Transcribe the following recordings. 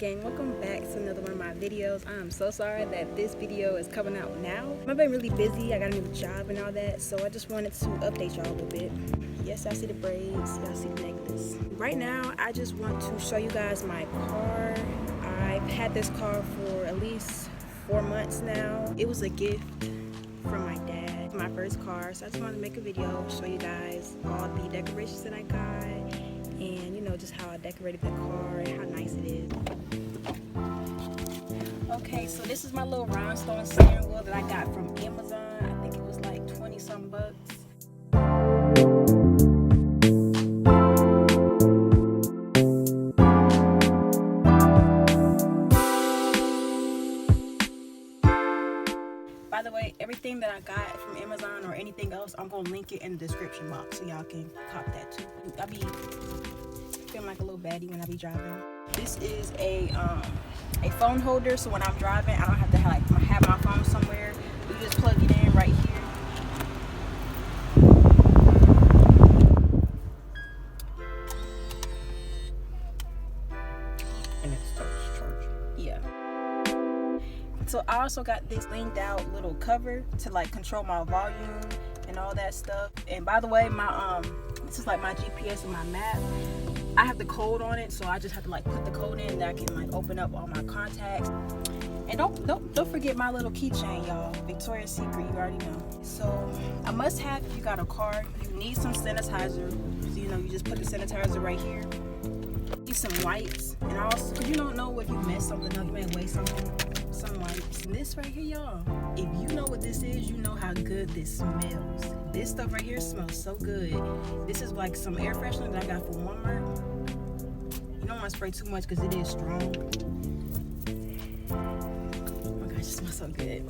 gang, welcome back to another one of my videos. I'm so sorry that this video is coming out now. I've been really busy, I got a new job and all that, so I just wanted to update y'all a little bit. Yes, y'all see the braids, y'all see the necklace. Right now, I just want to show you guys my car. I've had this car for at least 4 months now. It was a gift from my dad, my first car, so I just wanted to make a video, show you guys all the decorations that I got, and you know, just how I decorated the car and how nice it is. Okay, so this is my little rhinestone steering wheel that I got from Amazon. I think it was like 20 some bucks. By the way, everything that I got from Amazon or anything else, I'm gonna link it in the description box so y'all can cop that too. I be feeling like a little baddie when I be driving. This is a phone holder, so when I'm driving, I don't have to have my phone somewhere. You just plug it in right here. And it starts charging. Yeah. So I also got this leaned out little cover to like control my volume and all that stuff. And by the way, my this is like my GPS and my map. I have the code on it, so I just have to like put the code in that I can like open up all my contacts. And don't forget my little keychain, y'all. Victoria's Secret, you already know. So a must have if you got a car, you need some sanitizer. So you know, you just put the sanitizer right here. Need some wipes, and also because you don't know if you mess something up, you may waste something. Some wipes. And this right here, y'all, if you know what this is, you know how good this smells. This stuff right here smells so good. This is like some air freshener that I got from Walmart. You don't want to spray too much because it is strong. Oh my gosh, it smells so good.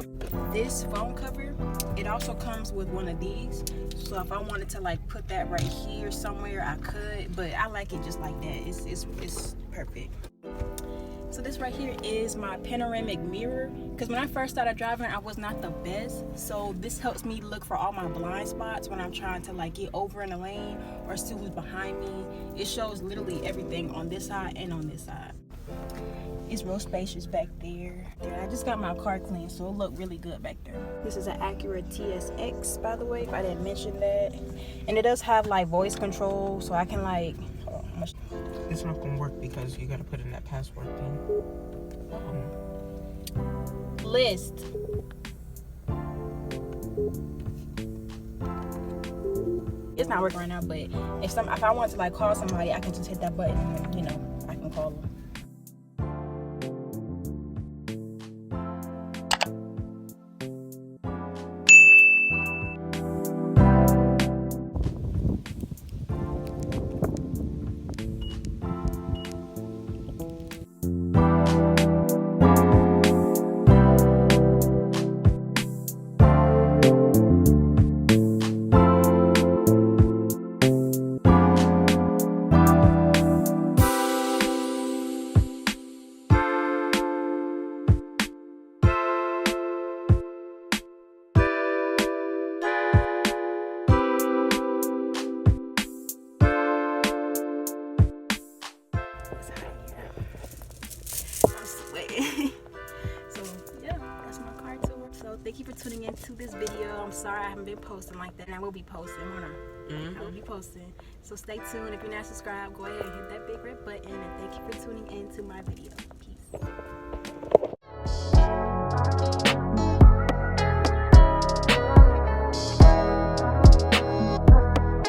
This phone cover, it also comes with one of these. So if I wanted to like put that right here somewhere, I could, but I like it just like that. It's perfect. So this right here is my panoramic mirror, because when I first started driving, I was not the best. So this helps me look for all my blind spots when I'm trying to like get over in the lane or see who's behind me. It shows literally everything on this side and on this side. It's real spacious back there. I just got my car cleaned, so it looked really good back there. This is an Acura TSX, by the way, if I didn't mention that. And it does have like voice control, so I can like, It's not gonna work because you gotta put in that password thing. List. It's not working right now, but if I want to like call somebody, I can just hit that button and, you know, I can call them. So yeah, that's my car tour. So thank you for tuning into this video. I'm sorry I haven't been posting like that, and I will be posting. I will be posting. So stay tuned. If you're not subscribed, go ahead and hit that big red button, and thank you for tuning into my video. Peace.